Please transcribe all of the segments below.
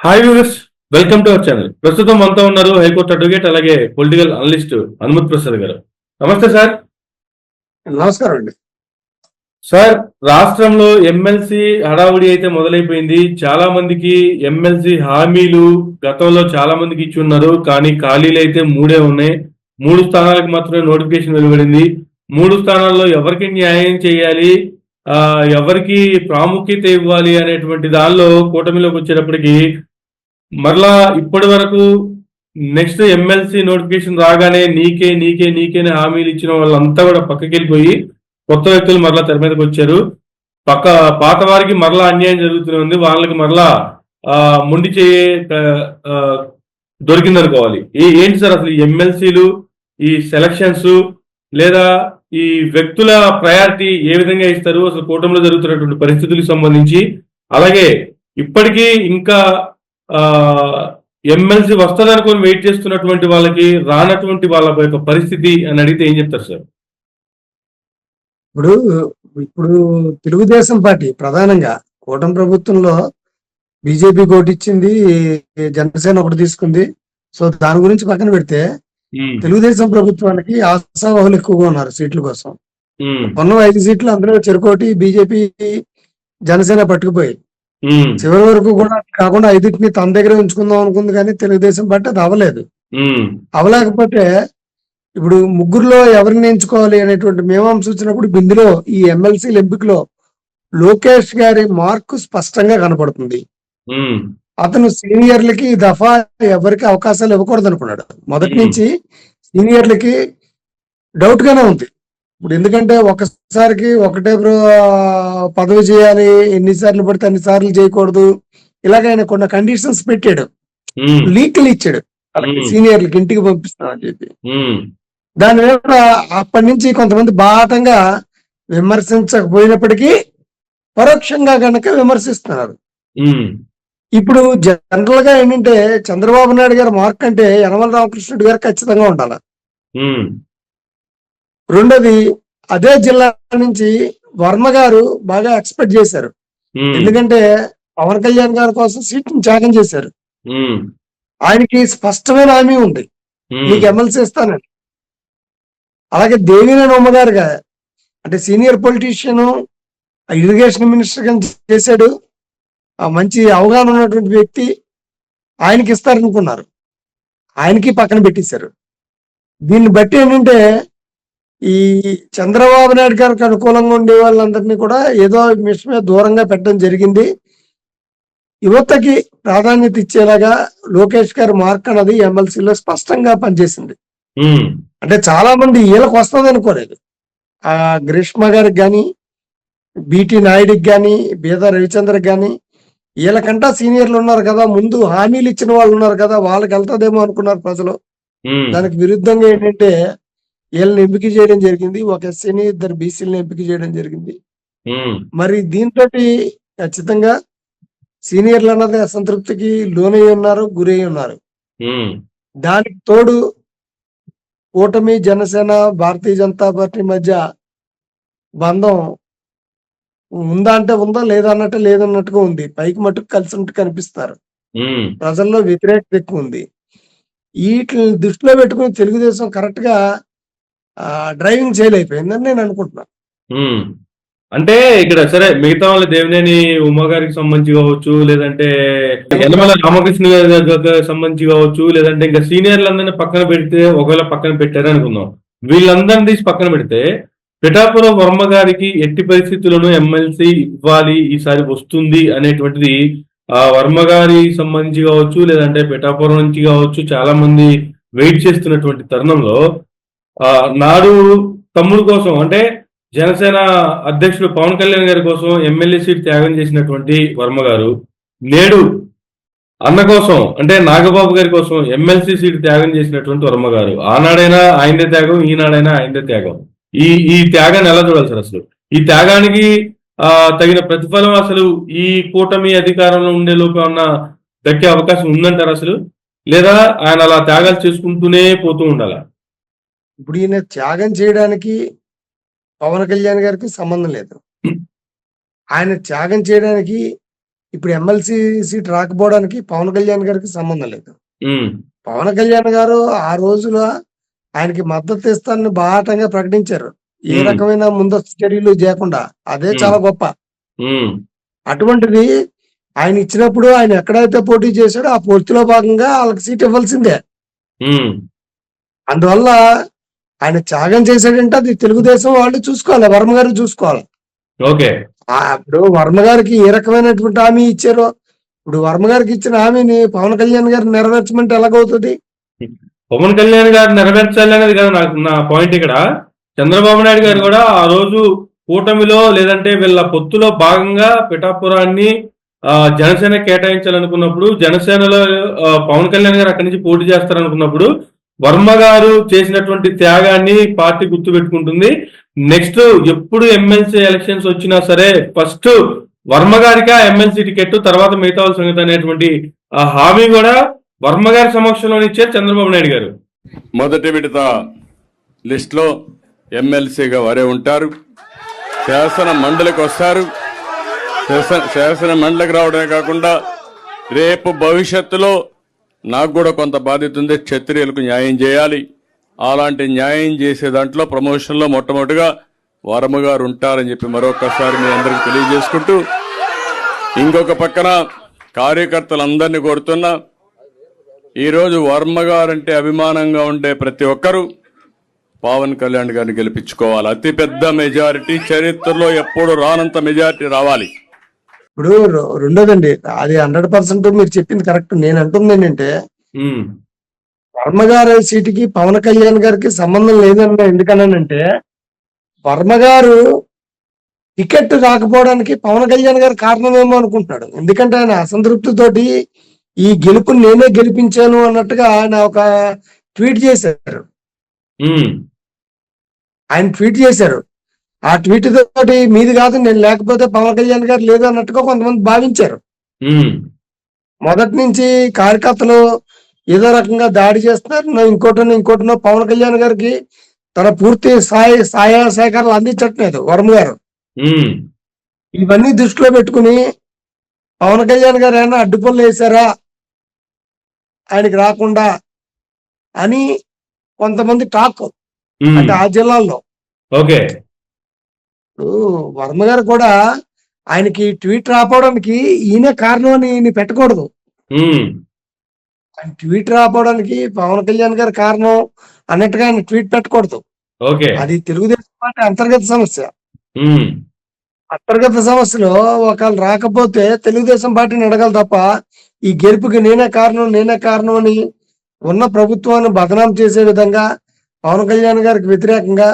Hi viewers, welcome to our channel. ప్రస్తుతం మనతో ఉన్నారు హైకోర్టు అడ్వకేట్ అలాగే పొలిటికల్ అనలిస్ట్ హనుమత్ ప్రసాద్ గారు. నమస్తే సార్. నమస్కారం అండి. సార్, రాష్ట్రంలో ఎమ్మెల్సీ హడావుడి అయితే మొదలైపోయింది. చాలా మందికి ఎమ్మెల్సీ హామీలు గతంలో చాలా మందికి ఇచ్చి ఉన్నారు, కానీ ఖాళీలు అయితే మూడే ఉన్నాయి. 3 స్థానాలకు మాత్రమే నోటిఫికేషన్ వెలువడింది. 3 స్థానాల్లో ఎవరికి న్యాయం చేయాలి, ఎవరికి ప్రాముఖ్యత ఇవ్వాలి అనేటువంటి దానిలో కూటమిలోకి వచ్చేటప్పటికి మరలా ఇప్పటి వరకు నెక్స్ట్ ఎమ్మెల్సీ నోటిఫికేషన్ రాగానే నీకే నీకే నీకేనే హామీలు ఇచ్చిన వాళ్ళంతా కూడా పక్కకి వెళ్ళిపోయి కొత్త వ్యక్తులు మరలా తెర మీదకి వచ్చారు. పాత వారికి మరలా అన్యాయం జరుగుతూనే ఉంది. వాళ్ళకి మరలా మొండి చేయి దొరికిందనుకోవాలి. ఏంటి సార్ అసలు ఈ ఎమ్మెల్సీలు, ఈ సెలక్షన్స్ లేదా ఈ వ్యక్తుల ప్రయారిటీ ఏ విధంగా ఇస్తారు అసలు కూటమిలో జరుగుతున్నటువంటి పరిస్థితులకు సంబంధించి, అలాగే ఇప్పటికీ ఇంకా ఎమ్మెల్సీ వస్తుందనుకొని వెయిట్ చేస్తున్నటువంటి వాళ్ళకి రానటువంటి వాళ్ళ యొక్క పరిస్థితి అని అడిగితే ఏం చెప్తారు సార్? ఇప్పుడు ఇప్పుడు తెలుగుదేశం పార్టీ ప్రధానంగా కూటమి ప్రభుత్వంలో బీజేపీ ఓటిచ్చింది, జనసేన ఒకటి తీసుకుంది. సో దాని గురించి పక్కన పెడితే తెలుగుదేశం ప్రభుత్వానికి ఆశావాహులు ఎక్కువగా ఉన్నారు సీట్ల కోసం. మొన్న 5 సీట్లు అందులో చెరుకోటి బీజేపీ జనసేన పట్టుకుపోయి చివరి వరకు కూడా కాకుండా 5టిని తన దగ్గర ఉంచుకుందాం అనుకుంది, కానీ తెలుగుదేశం పార్టీ అది అవ్వలేదు. అవలేకపోతే ఇప్పుడు ముగ్గురులో ఎవరిని ఎంచుకోవాలి అనేటువంటి మీమాంస వచ్చినప్పుడు ఇందులో ఈ ఎమ్మెల్సీల ఎంపికలో లోకేష్ గారి మార్కు స్పష్టంగా కనపడుతుంది. అతను సీనియర్లకి దఫా ఎవరికి అవకాశాలు ఇవ్వకూడదు అనుకున్నాడు. మొదటి నుంచి సీనియర్లకి డౌట్ గానే ఉంది. ఇప్పుడు ఎందుకంటే ఒకసారికి ఒకటే పదవి చేయాలి, ఎన్నిసార్లు పడితే అన్ని సార్లు చేయకూడదు, ఇలాగ ఆయన కొన్ని కండిషన్స్ పెట్టాడు, లీక్లు ఇచ్చాడు సీనియర్లకి ఇంటికి పంపిస్తామని చెప్పి. దాని మీద అప్పటి నుంచి కొంతమంది బాటంగా విమర్శించకపోయినప్పటికీ పరోక్షంగా గనక విమర్శిస్తున్నారు. ఇప్పుడు జనరల్ గా ఏంటంటే చంద్రబాబు నాయుడు గారి మార్క్ అంటే యనమల రామకృష్ణుడు గారు ఖచ్చితంగా ఉండాలి. రెండోది, అదే జిల్లా నుంచి వర్మ గారు బాగా ఎక్స్పెక్ట్ చేశారు. ఎందుకంటే పవన్ కళ్యాణ్ గారి కోసం సీట్ని త్యాగం చేశారు. ఆయనకి స్పష్టమైన హామీ ఉంది, నీకు ఎమ్మెల్సీ ఇస్తానని. అలాగే దేవినేని ఉమ్మ గారుగా అంటే సీనియర్ పొలిటీషియన్, ఇరిగేషన్ మినిస్టర్ గా చేశాడు, మంచి అవగాహన ఉన్నటువంటి వ్యక్తి, ఆయనకి ఇస్తారనుకున్నారు, ఆయనకి పక్కన పెట్టేశారు. దీన్ని బట్టి ఏంటంటే ఈ చంద్రబాబు నాయుడు గారికి అనుకూలంగా ఉండే వాళ్ళందరినీ కూడా ఏదో విషయమే దూరంగా పెట్టడం జరిగింది. యువతకి ప్రాధాన్యత ఇచ్చేలాగా లోకేష్ గారి మార్క్ అన్నది ఎమ్మెల్సీలో స్పష్టంగా పనిచేసింది. అంటే చాలా మంది వీళ్ళకి వస్తుంది అనుకోలేదు. ఆ గ్రీష్మ గారికి కానీ, బిటి నాయుడికి కానీ, బీదా రవిచంద్రకి కానీ, వీళ్ళకంటా సీనియర్లు ఉన్నారు కదా, ముందు హామీలు ఇచ్చిన వాళ్ళు ఉన్నారు కదా, వాళ్ళకి వెళ్తాదేమో అనుకున్నారు ప్రజలు. దానికి విరుద్ధంగా ఏంటంటే వీళ్ళని ఎంపిక చేయడం జరిగింది. ఒక ఎస్సీని, 2 బీసీలని ఎంపిక చేయడం జరిగింది. మరి దీంతో ఖచ్చితంగా సీనియర్లు అన్నది అసంతృప్తికి లోనై ఉన్నారు, గురై ఉన్నారు. దానికి తోడు కూటమి, జనసేన, భారతీయ జనతా పార్టీ మధ్య బంధం ఉందా అంటే ఉందా, లేదా అన్నట్టు లేదన్నట్టుగా ఉంది. పైకి మట్టుకు కలిసి ఉంటూ కనిపిస్తారు. ప్రజల్లో వ్యతిరేకత ఎక్కువ ఉంది. వీటిని దృష్టిలో పెట్టుకుని తెలుగుదేశం కరెక్ట్ గా డ్రైవింగ్ చేయలేకపోయిందని నేను అనుకుంటున్నాను. అంటే ఇక్కడ సరే మిగతా వాళ్ళు దేవినేని ఉమ్మ గారికి సంబంధించి కావచ్చు, లేదంటే యనమల రామకృష్ణ గారికి సంబంధించి కావచ్చు, లేదంటే ఇంకా సీనియర్లందరినీ పక్కన పెడితే, ఒకవేళ పక్కన పెట్టారు అనుకుందాం, వీళ్ళందరినీ తీసి పక్కన పెడితే పిఠాపురం వర్మ గారికి ఎట్టి పరిస్థితుల్లోనూ ఎమ్మెల్సీ ఇవ్వాలి, ఈసారి వస్తుంది అనేటువంటిది వర్మ గారి సంబంధించి కావచ్చు, లేదంటే పిఠాపురం నుంచి కావచ్చు, చాలా మంది వెయిట్ చేస్తున్నటువంటి తరుణంలో నాడు తమ్ముడు కోసం అంటే జనసేన అధ్యక్షుడు పవన్ కళ్యాణ్ గారి కోసం ఎమ్మెల్యే సీట్ త్యాగం చేసినటువంటి వర్మ గారు నేడు అన్న కోసం అంటే నాగబాబు గారి కోసం ఎమ్మెల్సీ సీట్ త్యాగం చేసినటువంటి వర్మ గారు, ఆనాడైనా ఆయనదే త్యాగం, ఈనాడైనా ఆయనదే త్యాగం. ఈ త్యాగాన్ని ఎలా చూడాలి సార్? అసలు ఈ త్యాగానికి తగిన ప్రతిఫలం అసలు ఈ కూటమి అధికారంలో ఉండే లోపు ఏమన్నా దక్కే అవకాశం ఉందంటారు అసలు, లేదా ఆయన అలా త్యాగాలు చేసుకుంటూనే పోతూ ఉండాలా? ఇప్పుడు ఈయన త్యాగం చేయడానికి పవన్ కళ్యాణ్ గారికి సంబంధం లేదు. ఆయన త్యాగం చేయడానికి ఇప్పుడు ఎమ్మెల్సీ సీట్ రాకపోవడానికి పవన్ కళ్యాణ్ గారికి సంబంధం లేదు. ఉమ్, పవన్ కళ్యాణ్ గారు ఆ రోజున ఆయనకి మద్దతు ఇస్తానని బాహాటంగా ప్రకటించారు. ఏ ఉమ్, రకమైన ముందస్తు చర్యలు చేయకుండా. అదే ఉమ్, చాలా గొప్ప. ఉమ్, అటువంటిది ఆయన ఇచ్చినప్పుడు ఆయన ఎక్కడైతే పోటీ చేశాడో ఆ పోటీలో భాగంగా వాళ్ళకి సీట్ ఇవ్వాల్సిందే. ఉమ్, అందువల్ల ఆయన త్యాగం చేశాడంటే అది తెలుగుదేశం వాళ్ళు చూసుకోవాలి, వర్మ గారు చూసుకోవాలి. ఓకే. ఇప్పుడు వర్మ గారికి ఏ రకమైనటువంటి హామీ ఇచ్చారో, ఇప్పుడు వర్మ గారికి ఇచ్చిన హామీని పవన్ కళ్యాణ్ గారు నెరవేర్చమంటే ఎలాగవుతుంది? పవన్ కళ్యాణ్ గారు నెరవేర్చాలి అనేది కదా నాకు నా పాయింట్ ఇక్కడ. చంద్రబాబు నాయుడు గారు కూడా ఆ రోజు కూటమిలో లేదంటే వీళ్ళ పొత్తులో భాగంగా పిఠాపురాన్ని జనసేన కేటాయించాలనుకున్నప్పుడు, జనసేనలో పవన్ కళ్యాణ్ గారు అక్కడి నుంచి పోటీ చేస్తారనుకున్నప్పుడు వర్మ గారు చేసినటువంటి త్యాగాన్ని పార్టీ గుర్తుపెట్టుకుంటుంది. నెక్స్ట్ ఎప్పుడు ఎమ్మెల్సీ ఎలక్షన్స్ వచ్చినా సరే ఫస్ట్ వర్మ గారికి ఆ ఎమ్మెల్సీ టికెట్, తర్వాత మిగతా వాళ్ళ సంగతి అనేటువంటి ఆ హామీ కూడా వర్మ గారి సమక్షంలో ఇచ్చారు చంద్రబాబు నాయుడు గారు. మొదటి విడత లిస్టులో ఎమ్మెల్సీగా వారే ఉంటారు. శాసన మండలికి వస్తారు. శాసన మండలికి రావడమే కాకుండా రేపు భవిష్యత్తులో నాకు కూడా కొంత బాధ్యత ఉంది. క్షత్రియులకు న్యాయం చేయాలి. అలాంటి న్యాయం చేసే దాంట్లో ప్రమోషన్లో మొట్టమొదటిగా వర్మ గారు ఉంటారని చెప్పి మరొకసారి మీ అందరికి తెలియజేసుకుంటూ, ఇంకొక పక్కన కార్యకర్తలందరినీ కోరుతున్నా, ఈరోజు వర్మ గారంటే అభిమానంగా ఉండే ప్రతి ఒక్కరూ పవన్ కళ్యాణ్ గారిని గెలిపించుకోవాలి. అతిపెద్ద మెజారిటీ, చరిత్రలో ఎప్పుడు రానంత మెజారిటీ రావాలి. ఇప్పుడు రెండోదండి, అది 100% మీరు చెప్పింది కరెక్ట్. నేను అంటుంది ఏంటంటే, ఉమ్, వర్మ గారి సీటుకి పవన్ కళ్యాణ్ గారికి సంబంధం లేదన్న. ఎందుకన్నానంటే, వర్మ గారు టికెట్ రాకపోవడానికి పవన్ కళ్యాణ్ గారు కారణమేమో అనుకుంటున్నాడు. ఎందుకంటే ఆయన అసంతృప్తితోటి ఈ గెలుపుని నేనే గెలిపించాను అన్నట్టుగా ఆయన ఒక ట్వీట్ చేశారు. ఉమ్, ఆయన ట్వీట్ చేశారు. ఆ ట్వీట్ తోటి మీది కాదు, నేను లేకపోతే పవన్ కళ్యాణ్ గారు లేదు అన్నట్టుగా కొంతమంది భావించారు. ఉమ్, మొదటి నుంచి కార్యకర్తలు ఏదో రకంగా దాడి చేస్తున్నారు, ఇంకోటనో పవన్ కళ్యాణ్ గారికి తన పూర్తి సహాయ సహకారాలు అందించట్లేదు వర్మ గారు. ఉమ్, ఇవన్నీ దృష్టిలో పెట్టుకుని పవన్ కళ్యాణ్ గారు ఏమైనా అడ్డుపనులు వేశారా ఆయనకి రాకుండా అని కొంతమంది టాక్. ఉమ్, అంటే ఆ జిల్లాల్లో ఓకే. ఇప్పుడు వర్మ గారు కూడా ఆయనకి ట్వీట్ రాపోవడానికి ఈయన కారణం అని ఈయన పెట్టకూడదు. ఉమ్, ఆయన ట్వీట్ రాపోవడానికి పవన్ కళ్యాణ్ గారు కారణం అన్నట్టుగా ఆయన ట్వీట్ పెట్టకూడదు. ఓకే. అది తెలుగుదేశం పార్టీ అంతర్గత సమస్య. ఉమ్, అంతర్గత సమస్యలో ఒకళ్ళు రాకపోతే తెలుగుదేశం పార్టీని అడగాలి తప్ప ఈ గెలుపుకి నేనే కారణం అని ఉన్న ప్రభుత్వాన్ని బదనాం చేసే విధంగా పవన్ కళ్యాణ్ గారికి వ్యతిరేకంగా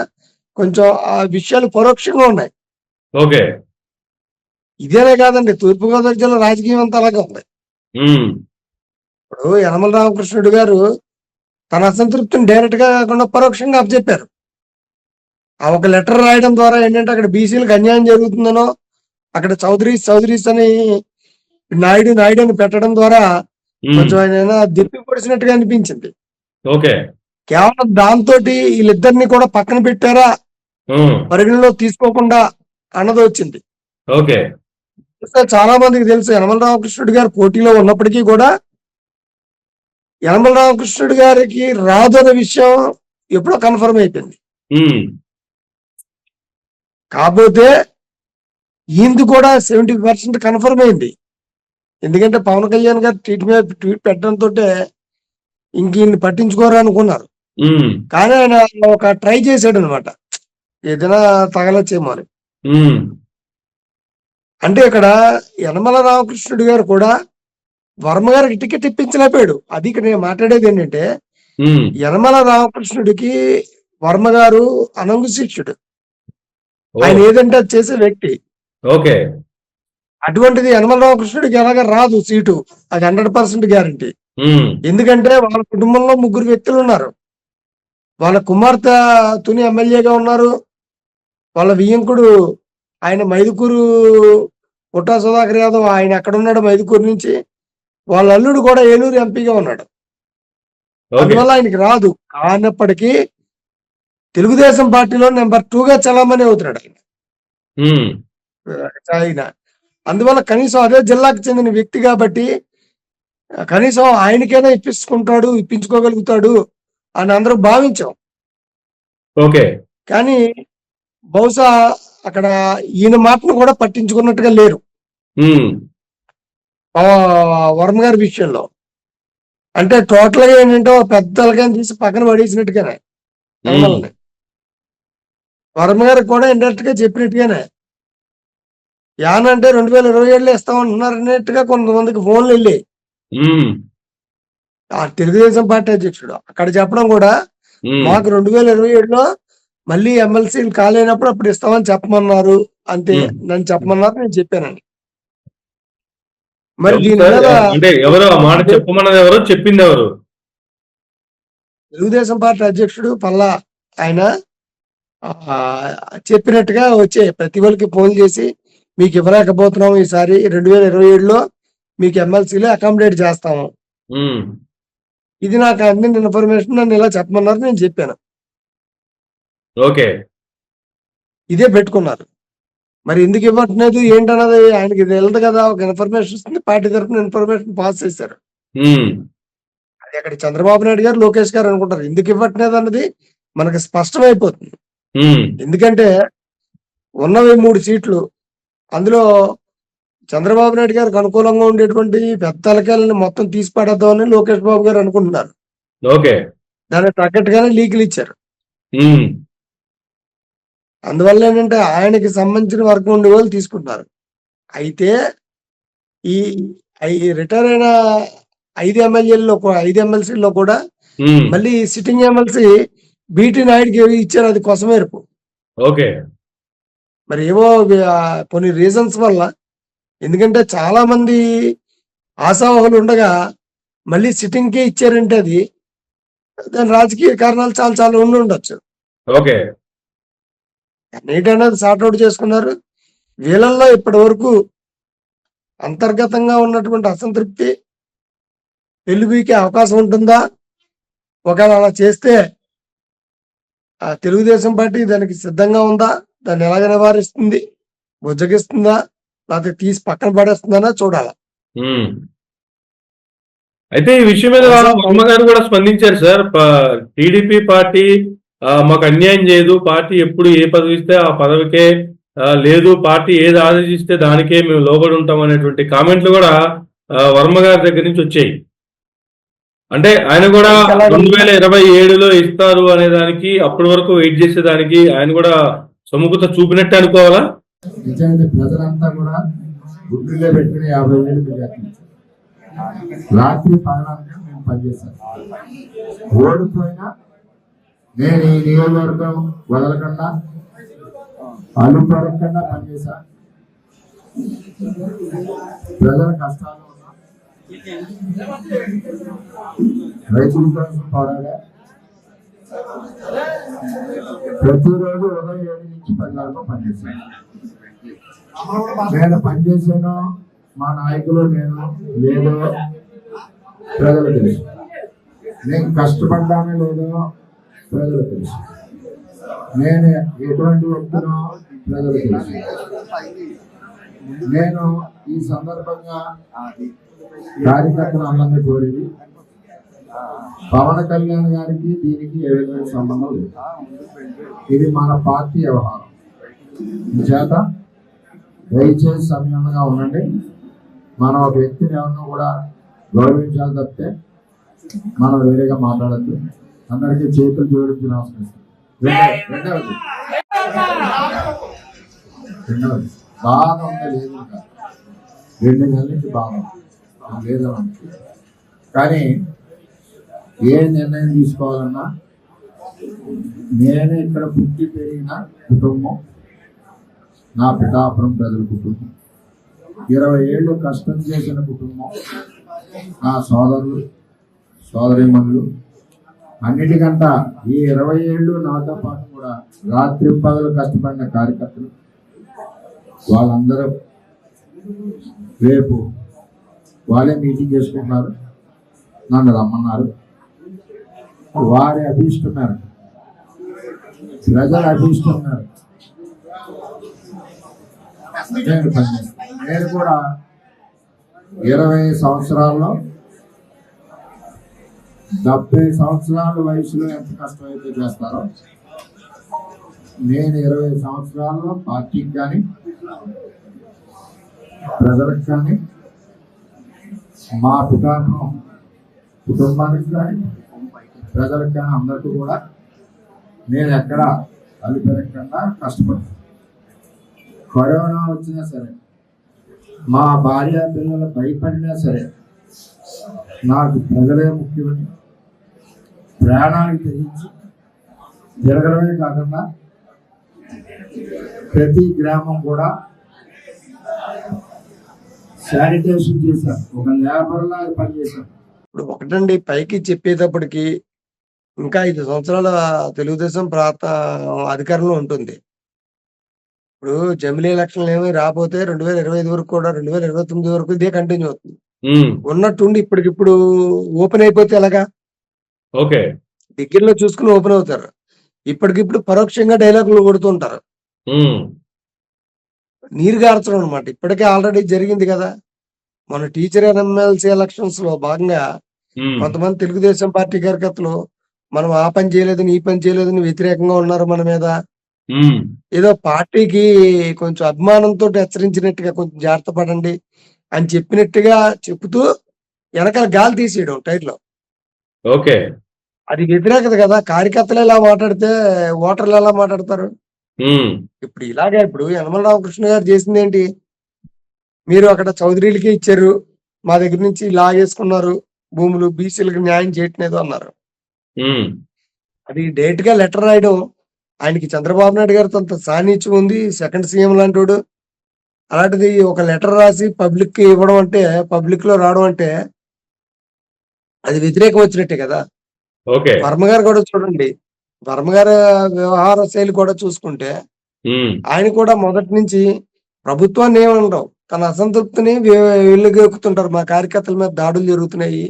కొంచెం ఆ విషయాలు పరోక్షంగా ఉన్నాయి. ఓకే. ఇదేనే కాదండి, తూర్పుగోదావరి జిల్లా రాజకీయం అంతా అలాగే ఉంది. ఉమ్, ఇప్పుడు యనమల రామకృష్ణుడు గారు తన అసంతృప్తిని డైరెక్ట్ గా కాకుండా పరోక్షంగా అప్పచెప్పారు. ఆ ఒక లెటర్ రాయడం ద్వారా ఏంటంటే అక్కడ బీసీలకు అన్యాయం జరుగుతుందనో, అక్కడ చౌదరీస్ అని నాయుడు అని పెట్టడం ద్వారా కొంచెం ఆయన దిప్పి పొడిచినట్టుగా అనిపించింది. ఓకే. కేవలం దాంతో వీళ్ళిద్దరిని కూడా పక్కన పెట్టారా, పరిగణలో తీసుకోకుండా అన్నది వచ్చింది. ఓకే. చాలా మందికి తెలుసు యనమల రామకృష్ణుడు గారు పోటీలో ఉన్నప్పటికీ కూడా యనమల రామకృష్ణుడు గారికి రాదు అనే విషయం ఎప్పుడో కన్ఫర్మ్ అయిపోయింది. కాకపోతే ఈయనది కూడా 70% కన్ఫర్మ్ అయింది. ఎందుకంటే పవన్ కళ్యాణ్ గారు ట్వీట్ పెట్టడంతో ఇంక ఈయన్ని పట్టించుకోరు అనుకున్నారు. కానీ ఆయన ఒక ట్రై చేశాడు అనమాట, ఏదైనా తగలచ్చేమో అని. అంటే ఇక్కడ యనమల రామకృష్ణుడు గారు కూడా వర్మ గారికి టికెట్ ఇప్పించలేకపోయాడు. అది ఇక్కడ నేను మాట్లాడేది ఏంటంటే, యనమల రామకృష్ణుడికి వర్మ గారు అనంగు శిష్యుడు. ఆయన ఏదంటే అది చేసే వ్యక్తి. ఓకే. అటువంటిది యనమల రామకృష్ణుడికి ఎలాగ రాదు సీటు, అది 100% గ్యారంటీ. ఎందుకంటే వాళ్ళ కుటుంబంలో 3 వ్యక్తులు ఉన్నారు. వాళ్ళ కుమార్తె తుని ఎమ్మెల్యేగా ఉన్నారు. వాళ్ళ వియ్యంకుడు ఆయన మైదుకూరు పుట్టా సుధాకర్ యాదవ్, ఆయన ఎక్కడ ఉన్నాడు మైదుకూరు నుంచి. వాళ్ళ అల్లుడు కూడా ఏలూరు ఎంపీగా ఉన్నాడు. అందువల్ల ఆయనకి రాదు. కానప్పటికీ తెలుగుదేశం పార్టీలో నెంబర్ 2గా చలామణి అవుతున్నాడు ఆయన. అందువల్ల కనీసం అదే జిల్లాకు చెందిన వ్యక్తి కాబట్టి కనీసం ఆయనకైనా ఇప్పించుకోగలుగుతాడు అని అందరూ భావించాం. ఓకే. కానీ బహుశా అక్కడ ఈయన మాటను కూడా పట్టించుకున్నట్టుగా లేరు వర్మ గారి విషయంలో. అంటే టోటల్ గా ఏంటంటే పెద్దలుగా తీసి పక్కన పడేసినట్టుగానే ఎమ్మెల్యేని వర్మ గారికి కూడా ఇండైరెక్ట్ గా చెప్పినట్టుగానే యానంటే 2027 ఇస్తామన్నారన్నట్టుగా కొంతమందికి ఫోన్లు వెళ్ళి ఆ తెలుగుదేశం పార్టీ అధ్యక్షుడు అక్కడ చెప్పడం కూడా మాకు 2027లో మళ్ళీ ఎమ్మెల్సీలు కాలేనప్పుడు అప్పుడు ఇస్తామని చెప్పమన్నారు, అంతే నన్ను చెప్పమన్నారు, నేను చెప్పానండి. మరి దీని మీద అంటే ఎవరు ఆ మాట చెప్పమన్నది, ఎవరు చెప్పింది, ఎవరు? తెలుగుదేశం పార్టీ అధ్యక్షుడు పల్లా ఆయన చెప్పినట్టుగా వచ్చే ప్రతి ఒక్కరికి ఫోన్ చేసి మీకు ఇవ్వలేకపోతున్నాం, ఈసారి 2027లో మీకు ఎమ్మెల్సీలో అకామిడేట్ చేస్తాము, ఇది నాకు అందిన ఇన్ఫర్మేషన్, నన్ను ఇలా చెప్పమన్నారు, నేను చెప్పాను. ఓకే. ఇదే పెట్టుకున్నారు. మరి ఎందుకు ఇవ్వట్లేదు ఏంటన్నది ఆయనకి తెలియదు కదా. ఒక ఇన్ఫర్మేషన్ వస్తుంది, పార్టీ తరఫున ఇన్ఫర్మేషన్ పాస్ చేశారు. అది అక్కడ చంద్రబాబు నాయుడు గారు, లోకేష్ గారు అనుకుంటారు. ఎందుకు ఇవ్వట్లేదు అన్నది మనకి స్పష్టమైపోతుంది. ఎందుకంటే ఉన్నవి 3 సీట్లు, అందులో చంద్రబాబు నాయుడు గారికి అనుకూలంగా ఉండేటువంటి పెద్ద తలకాయలను మొత్తం తీసి పడేద్దామని లోకేష్ బాబు గారు అనుకుంటున్నారు. ఓకే. దానికి తగ్గట్టుగానే లీకులు ఇచ్చారు. అందువల్ల ఏంటంటే ఆయనకి సంబంధించిన వర్గం ఉండే వాళ్ళు తీసుకుంటున్నారు. అయితే ఈ రిటైర్ అయిన 5 ఎమ్మెల్సీల్లో కూడా మళ్ళీ సిట్టింగ్ ఎమ్మెల్సీ బీటీ నాయుడుకి ఇచ్చారు, అది కొసమేరుపు. ఓకే. మరి ఏవో కొన్ని రీజన్స్ వల్ల, ఎందుకంటే చాలా మంది ఆశావహులు ఉండగా మళ్ళీ సిట్టింగ్ కే ఇచ్చారంటే అది దాని రాజకీయ కారణాలు చాలా చాలా ఉండి ఉండొచ్చు. ఓకే. అన్నిటనేది సార్ట్అవుట్ చేసుకున్నారు. వీళ్ళల్లో ఇప్పటి వరకు అంతర్గతంగా ఉన్నటువంటి అసంతృప్తి వెలుగుకే అవకాశం ఉంటుందా? ఒకవేళ అలా చేస్తే ఆ తెలుగుదేశం పార్టీ దానికి సిద్ధంగా ఉందా? దాన్ని ఎలాగ నివారిస్తుంది? బుజ్జగిస్తుందా? లేకపోతే తీసి పక్కన పడేస్తుందనా చూడాలి. అయితే ఈ విషయం మీద వర్మ గారు కూడా స్పందించారు సార్. టీడీపీ పార్టీ మాకు అన్యాయం చేయదు, పార్టీ ఎప్పుడు ఏ పదవి ఇస్తే ఆ పదవికే, లేదు పార్టీ ఏది ఆదేశిస్తే దానికే మేము లోబడి ఉంటాం అనేటువంటి కామెంట్లు కూడా వర్మ గారి దగ్గర నుంచి వచ్చాయి. అంటే ఆయన కూడా 2027లో ఇస్తారు అనే దానికి, అప్పటి వరకు వెయిట్ చేసేదానికి ఆయన కూడా సముఖత చూపినట్టే అనుకోవాలా? ప్రజలంతా కూడా గుడ్డులో పెట్టుకుని 50,000 రాత్రి పగలంతా మేము పనిచేశాను. ఓడిపోయినా నేను ఈ నియోజకవర్గం వదలకుండా అలుపడకుండా పనిచేశా. ప్రజల కష్టాలు ఉన్నా, రైతుల కోసం పోరాడా. ప్రతిరోజు ఉదయం 7 నుంచి 10 వరకు పనిచేశాను. నేను పనిచేసాను, మా నాయకులు నేను లేదో ప్రజలు తెలుసు. నేను కష్టపడ్డానో లేదో ప్రజలు తెలుసు. నేను ఎటువంటి వ్యక్తినో ప్రజలు తెలుసు. నేను ఈ సందర్భంగా కార్యకర్తలు అందరినీ కోరేది, పవన్ కళ్యాణ్ గారికి దీనికి ఏ విధమైన సంబంధం లేదు. ఇది మన పార్టీ వ్యవహారం. చేత దయచేసి సమయంగా ఉండండి. మనం ఒక వ్యక్తిని ఎవరినో కూడా గౌరవించాలి తప్పితే మనం వేరేగా మాట్లాడద్దు. అందరికీ చేతులు జోడించి నమస్కరిస్తాం. రెండవది బాధ ఉంది, లేదు కాదు, 2 నెలల నుంచి బాధ లేదని. కానీ ఏ నిర్ణయం తీసుకోవాలన్నా నేను ఇక్కడ పుట్టి పెరిగిన కుటుంబం, నా పిఠాపురం ప్రజల కుటుంబం, 20 ఏళ్ళు కష్టం చేసిన కుటుంబం, నా సోదరులు సోదరీమణులు, అన్నిటికంటా ఈ 20 ఏళ్ళు నాతో పాటు కూడా రాత్రి పగలు కష్టపడిన కార్యకర్తలు, వాళ్ళందరూ రేపు వాళ్ళే మీటింగ్ చేసుకుంటున్నారు, నన్ను రమ్మన్నారు. వారి అభీష్టం మేరకు, ప్రజల అభీష్టం మేరకు నేను పనిచేస్తాను. నేను కూడా 20 సంవత్సరాల్లో 70 సంవత్సరాల వయసులో ఎంత కష్టమైతే చేస్తారో నేను 20 సంవత్సరాల్లో పార్టీకి కానీ ప్రజలకు కానీ మా కుటుంబానికి కానీ ప్రజలకు కానీ అందరికీ కూడా నేను ఎక్కడ అలిపెరగకుండా కష్టపడ్డాను. కరోనా వచ్చినా సరే, మా భార్య పిల్లలు భయపడినా సరే, నాకు ప్రజలే ముఖ్యమని ప్రాణానికి తెగించి తిరగడమే కాకుండా ప్రతి గ్రామం కూడా శానిటేషన్ చేశాను, ఒక లేబర్లా పనిచేశాను. ఇప్పుడు ఒకటండి, పైకి చెప్పేటప్పటికి ఇంకా 5 సంవత్సరాల తెలుగుదేశం అధికారంలో ఉంటుంది. ఇప్పుడు జమిలీ ఎలక్షన్లు ఏమి రాకపోతే 2025 వరకు కూడా 2029 వరకు ఇదే కంటిన్యూ అవుతుంది. ఉన్నట్టుండి ఇప్పటికిప్పుడు ఓపెన్ అయిపోతే ఎలాగా? ఓకే, దగ్గరలో చూసుకుని ఓపెన్ అవుతారు. ఇప్పటికిప్పుడు పరోక్షంగా డైలాగులు కొడుతుంటారు. నీరు గార్చడం అనమాట. ఇప్పటికే ఆల్రెడీ జరిగింది కదా. మన టీచర్ ఎమ్మెల్సీ ఎలక్షన్స్ లో భాగంగా కొంతమంది తెలుగుదేశం పార్టీ కార్యకర్తలు మనం ఆ పని చేయలేదని ఈ పని చేయలేదని వ్యతిరేకంగా ఉన్నారు మన మీద. ఏదో పార్టీకి కొంచెం అభిమానంతో హెచ్చరించినట్టుగా కొంచెం జాగ్రత్త పడండి అని చెప్పినట్టుగా చెప్తూ వెనకాల గాలి తీసేయడం టైర్లో. ఓకే, అది వ్యతిరేకత కదా. కార్యకర్తలు ఎలా మాట్లాడితే ఓటర్లు ఎలా మాట్లాడతారు? ఇప్పుడు ఇలాగే ఇప్పుడు యనమల రామకృష్ణ గారు చేసింది ఏంటి? మీరు అక్కడ చౌదరీలకి ఇచ్చారు, మా దగ్గర నుంచి లాగేసుకున్నారు భూములు, బీసీలకు న్యాయం చేయట్లేదు అన్నారు. అది డైరెక్ట్ గా లెటర్ రాయడం, ఆయనకి చంద్రబాబు నాయుడు గారితో అంత సాన్నిధ్యం ఉంది, సెకండ్ సీఎం లాంటి. అలాంటిది ఒక లెటర్ రాసి పబ్లిక్ కి ఇవ్వడం అంటే, పబ్లిక్ లో రావడం అంటే అది వ్యతిరేకం వచ్చినట్టే కదా. ఓకే, వర్మ గారు కూడా చూడండి, వర్మ గారి వ్యవహార శైలి కూడా చూసుకుంటే ఆయన కూడా మొదటి నుంచి ప్రభుత్వాన్ని ఏమనడం, తన అసంతృప్తిని వెళ్ళగొక్కుతుంటారు. మా కార్యకర్తల మీద దాడులు జరుగుతున్నాయి,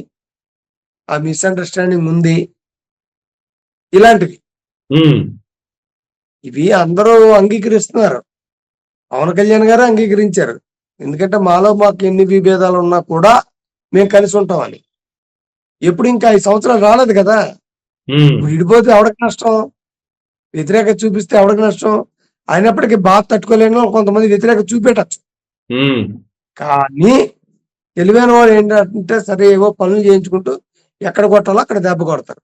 ఆ మిస్అండర్స్టాండింగ్ ఉంది, ఇలాంటివి ఇవి అందరూ అంగీకరిస్తున్నారు. పవన్ కళ్యాణ్ గారు అంగీకరించారు. ఎందుకంటే మాకు ఎన్ని విభేదాలు ఉన్నా కూడా మేము కలిసి ఉంటామని. ఎప్పుడు ఇంకా 5 సంవత్సరాలు రాలేదు కదా. విడిపోతే ఎవరికి నష్టం? వ్యతిరేకత చూపిస్తే ఎవరికి నష్టం? అయినప్పటికీ బాధ తట్టుకోలేని కొంతమంది వ్యతిరేకత చూపెట్టచ్చు. కానీ తెలివైన వాడు ఏంటంటే, సరే ఏవో పనులు చేయించుకుంటూ ఎక్కడ కొట్టాలో అక్కడ దెబ్బ కొడతారు.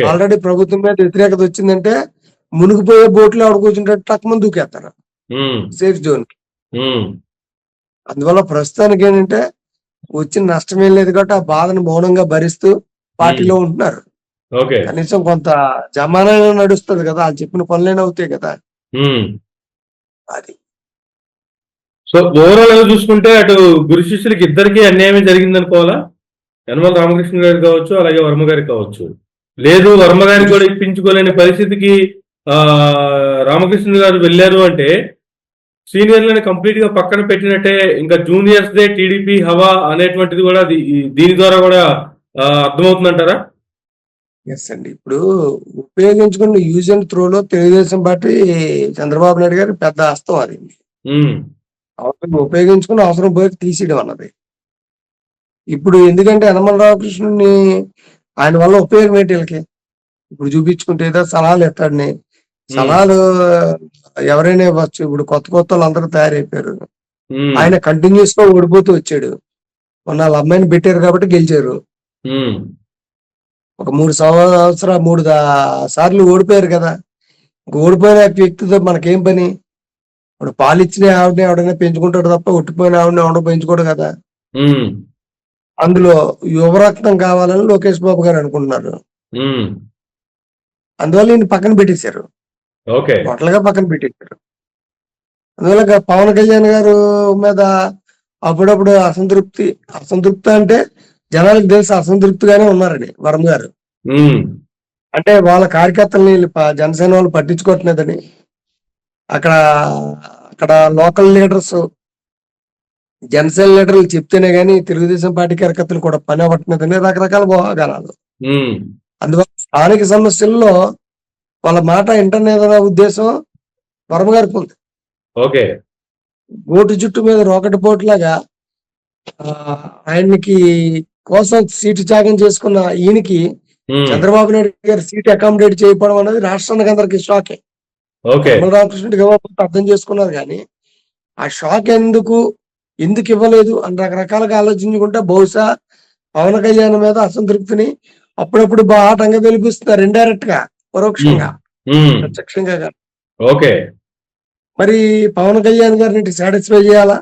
ఆల్రెడీ ప్రభుత్వం మీద వ్యతిరేకత వచ్చిందంటే మునిగిపోయే బోట్లో ఆవిడ కూర్చుంటే టక్మని దూకేస్తారు సేఫ్ జోన్ కి. అందువల్ల ప్రస్తుతానికి ఏంటంటే వచ్చిన నష్టం ఏం లేదు కాబట్టి ఆ బాధను మౌనంగా భరిస్తూ పార్టీలో ఉంటున్నారు. కనీసం కొంత జమానైనా నడుస్తుంది కదా, వాళ్ళు చెప్పిన పనులైనా అవుతాయి కదా. అది సో ఓవరాల్ గా చూసుకుంటే అటు గురు శిష్యులకి ఇద్దరికి అన్యాయం జరిగింది అనుకోవాలా? యనమల రామకృష్ణ గారికి కావచ్చు, అలాగే వర్మ గారికి కావచ్చు. లేదు, వర్మ గారికి కూడా ఇప్పించుకోలేని పరిస్థితికి రామకృష్ణ గారు వెళ్ళారు అంటే సీనియర్లను కంప్లీట్ గా పక్కన పెట్టినట్టే. ఇంకా జూనియర్స్ దే టీడీపీ హవా అనేటువంటిది కూడా దీని ద్వారా కూడా అర్థమవుతుందంటారా? ఎస్ అండి. ఇప్పుడు ఉపయోగించుకున్న యూజ్ అండ్ త్రోలో తెలుగుదేశం పార్టీ చంద్రబాబు నాయుడు గారి పెద్ద హస్తం అది. అవసరం ఉపయోగించుకుని అవసరం పోయి తీసేయడం అన్నది. ఇప్పుడు ఎందుకంటే యనమల రామకృష్ణుని ఆయన వల్ల ఉపయోగం ఏంటి వీళ్ళకి? ఇప్పుడు చూపించుకుంటే ఏదో సలహాలు ఎత్తాడని, సలహాలు ఎవరైనా ఇవ్వచ్చు. ఇప్పుడు కొత్త వాళ్ళు అందరూ తయారైపోయారు. ఆయన కంటిన్యూస్ గా ఓడిపోతూ వచ్చాడు. మొన్న వాళ్ళ అమ్మాయిని పెట్టారు కాబట్టి గెలిచారు. ఒక 3 సార్లు ఓడిపోయారు కదా. ఓడిపోయిన వ్యక్తితో మనకేం పని? ఇప్పుడు పాలిచ్చిన ఆవిడని ఎవడైనా పెంచుకుంటాడు తప్ప ఒట్టిపోయిన ఆవిడని ఎవడో పెంచుకోడు కదా. అందులో యువరక్తం కావాలని లోకేష్ బాబు గారు అనుకుంటున్నారు. అందువల్ల ఈయన పక్కన పెట్టేశారు, టోటల్గా పక్కన పెట్టేశారు. అందువల్ల పవన్ కళ్యాణ్ గారు మీద అప్పుడప్పుడు అసంతృప్తి అంటే జనాలకు తెలిసి అసంతృప్తిగానే ఉన్నారని వర్మ గారు. అంటే వాళ్ళ కార్యకర్తల్ని జనసేన వాళ్ళు పట్టించుకోవట్లేదని, అక్కడ లోకల్ లీడర్స్, జనసేన లీడర్లు చెప్తేనే గానీ తెలుగుదేశం పార్టీ కార్యకర్తలు కూడా పని అవ్వట్లేదని రకరకాల ఊహాగానాలు. అందువల్ల స్థానిక సమస్యల్లో వాళ్ళ మాట ఇంటర్నేదన్న ఉద్దేశం వర్మ గారికి ఉంది. గోటు జుట్టు మీద రోకటి పోట్లాగా ఆయనకి కోసం సీటు త్యాగం చేసుకున్న ఈయనకి చంద్రబాబు నాయుడు గారు సీట్ అకామిడేట్ చేయకపోవడం అనేది రాష్ట్రానికి అందరికి షాకే. రామకృష్ణుడికి ఇవ్వకపోతే అర్థం చేసుకున్నారు కానీ ఆ షాక్ ఎందుకు ఇవ్వలేదు అని రకరకాలుగా ఆలోచించుకుంటే బహుశా పవన్ కళ్యాణ్ మీద అసంతృప్తిని అప్పుడప్పుడు బాటంగా వెలిపిస్తున్నారు, ఇండైరెక్ట్ గా, పరోక్షంగా, ప్రత్యక్షంగా కాదు. మరి పవన్ కళ్యాణ్ గారిని సాటిస్ఫై చేయాలా?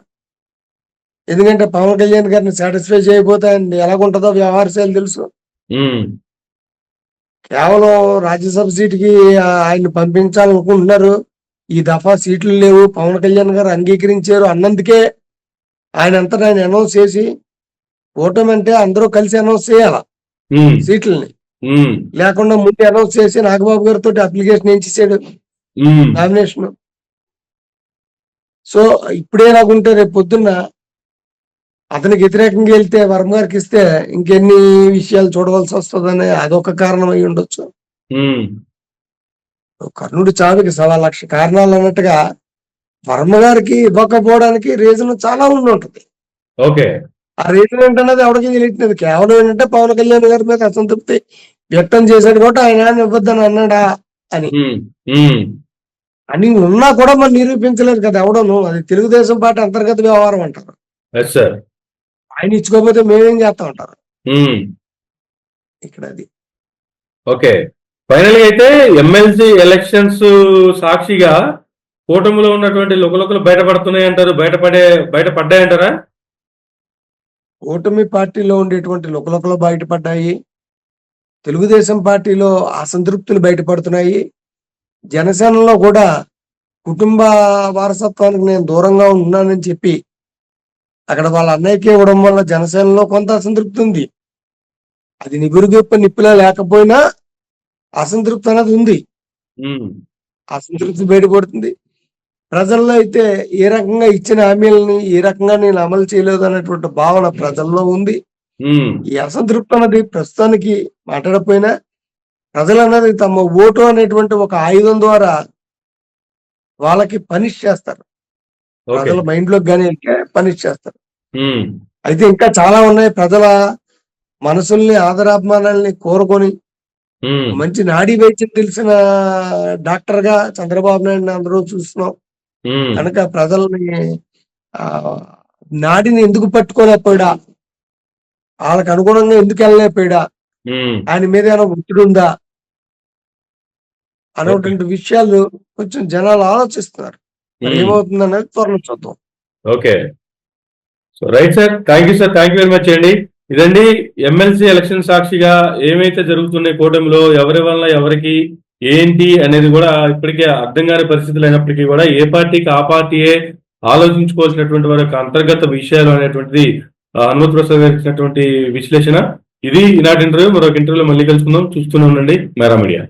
ఎందుకంటే పవన్ కళ్యాణ్ గారిని సాటిస్ఫై చేయకపోతే ఆయన ఎలాగుంటుందో వ్యవహార శైలి తెలుసు. కేవలం రాజ్యసభ సీటుకి ఆయన పంపించాలనుకుంటున్నారు, ఈ దఫా సీట్లు లేవు, పవన్ కళ్యాణ్ గారు అంగీకరించారు అన్నందుకే ఆయన అంతా ఆయన అనౌన్స్ చేసి, ఓటమి అంటే అందరూ కలిసి అనౌన్స్ చేయాల సీట్లని, లేకుండా ముందు అనౌన్స్ చేసి నాగబాబు గారితో అప్లికేషన్ ఏం చేశాడు, నామినేషన్. సో ఇప్పుడేలాగుంటే రేపు పొద్దున్న అతనికి వ్యతిరేకంగా వెళ్తే వర్మ గారికి ఇస్తే ఇంకెన్ని విషయాలు చూడవలసి వస్తుందని అదొక కారణం అయి ఉండొచ్చు. కర్ణుడి చావుకి 1,00,000 కారణాలు అన్నట్టుగా వర్మ గారికి ఇవ్వకపోవడానికి రీజన్ చాలా ఉంటుంది. ఆ రీజన్ ఏంటన్నది ఎవరికి తెలియట్లేదు. కేవలం ఏంటంటే పవన్ కళ్యాణ్ గారి మీద అసంతృప్తి వ్యక్తం చేశాడు కాబట్టి ఆయన ఇవ్వద్దని అన్నాడా అని ఉన్నా కూడా మనం నిరూపించలేదు కదా ఎవడను. అది తెలుగుదేశం పార్టీ అంతర్గత వ్యవహారం అంటారు. ఆయన ఇచ్చుకోకపోతే మేమేం చేస్తా ఉంటారు ఇక్కడ. అది ఫైనల్ గా అయితే ఎమ్మెల్సీ ఎలక్షన్స్ సాక్షిగా కూటమిలో ఉన్నటువంటి లుకలుకలు బయటపడుతున్నాయి అంటారు, బయటపడ్డాయంటారా? కూటమి పార్టీలో ఉండేటువంటి లుకలుకలు బయటపడ్డాయి, తెలుగుదేశం పార్టీలో అసంతృప్తులు బయటపడుతున్నాయి, జనసేనలో కూడా కుటుంబ వారసత్వానికి నేను దూరంగా ఉన్నానని చెప్పి అక్కడ వాళ్ళ అన్నయ్యకి ఇవ్వడం వల్ల జనసేనలో కొంత అసంతృప్తి ఉంది. అది నిగురుగొప్ప నిప్పులా లేకపోయినా అసంతృప్తి అనేది ఉంది. అసంతృప్తి బయటపడుతుంది. ప్రజల్లో అయితే ఏ రకంగా ఇచ్చిన హామీలని ఏ రకంగా నేను అమలు చేయలేదు అనేటువంటి భావన ప్రజల్లో ఉంది. ఈ అసంతృప్తి అనేది ప్రస్తుతానికి మాట్లాడకపోయినా ప్రజలు అన్నది తమ ఓటు అనేటువంటి ఒక ఆయుధం ద్వారా వాళ్ళకి పనిష్ చేస్తారు, ప్రజల మైండ్ లోకి కానీ పనిష్ చేస్తారు. అయితే ఇంకా చాలా ఉన్నాయి. ప్రజల మనసుల్ని ఆదరాభిమానాల్ని కోరుకొని మంచి నాడీ వైద్యం తెలిసిన డాక్టర్ గా చంద్రబాబు నాయుడు అందరూ చూస్తున్నాం కనుక ప్రజల్ని నాడిని ఎందుకు పట్టుకోలేకపోయాడా, వాళ్ళకి అనుగుణంగా ఎందుకు వెళ్ళలేకపోయాడా, ఆయన మీద ఏమైనా ఒత్తిడి ఉందా అనేటువంటి విషయాలు కొంచెం జనాలు ఆలోచిస్తున్నారు. ఏమవుతుంది అనేది త్వరలో చూద్దాం. Right sir, thank you sir, thank you very much అండి. ఇదండి ఎమ్మెల్సీ ఎలక్షన్ సాక్షిగా ఏమైతే జరుగుతున్నాయి కూటమిలో, ఎవరి వల్ల ఎవరికి ఏంటి అనేది కూడా ఇప్పటికే అర్థం కాని పరిస్థితులు అయినప్పటికీ కూడా ఏ పార్టీకి ఆ పార్టీయే ఆలోచించుకోవాల్సినటువంటి వారి యొక్క అంతర్గత విషయాలు అనేటువంటిది హనుమంత్ ప్రసాద్ గారు ఇచ్చినటువంటి విశ్లేషణ. ఇది ఈనాటి ఇంటర్వ్యూ. మరొక ఇంటర్వ్యూలో మళ్ళీ కలుసుకుందాం. చూస్తూనే ఉండండి మేరా మీడియా.